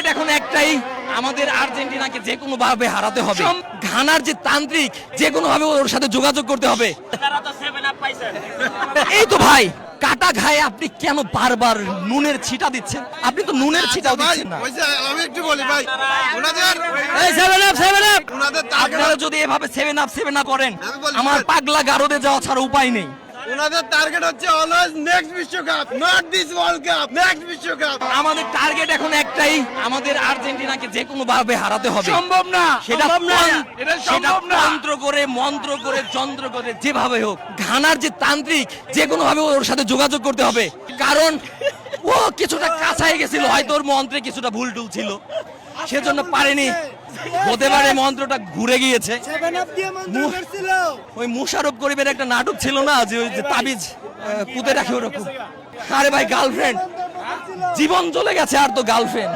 Target এখন একটাই, আমাদের আর্জেন্টিনাকে যে কোনো ভাবে হারাতে হবে। ঘানার যে তান্ত্রিক, যে কোনো ভাবে ওর সাথে যোগাযোগ করতে হবে। এই তো ভাই, কাটা ঘায়ে আপনি কেন বারবার নুনের ছিটা দিচ্ছেন? আপনি তো নুনের ছিটাও দিচ্ছেন না। আমি একটু বলি ভাই, ওনাদের এই 7 আপ ওনাদের আপনারা যদি এভাবে 7 আপ করেন, আমি বলছি আমার ভাই। পাগলা গারদে যাওয়া ছাড়া উপায় নেই। ওনাদের টার্গেট হচ্ছে অলওয়েজ নেক্সট বিশ্বকাপ, not this world cup, next বিশ্বকাপ। আমাদের টার্গেট এখন একটাই, আমাদের আর্জেন্টিনাকে যে কোনো ভাবে হারাতে হবে। সম্ভব না, সেটা সম্ভব না, এটা সেটা সম্ভব না। মন্ত্র করে যন্ত্র করে যেভাবে হোক, ঘানার যে তান্ত্রিক, যে কোনো ভাবে ওর সাথে যোগাযোগ করতে হবে। কারণ ও কিছুটা কাছাই গেছিল, হয়তো ওর মন্ত্রে কিছুটা ভুল টুল ছিল, সেজন্য পারেনি। হতে পারে মন্ত্রটা ঘুরে গিয়েছে। ওই মুশারফ করিমের একটা নাটক ছিল না, যে ওই যে তাবিজ পুঁতে রাখে ওরকম। আরে ভাই, গার্লফ্রেন্ড জীবন চলে গেছে, আর তো গার্লফ্রেন্ড।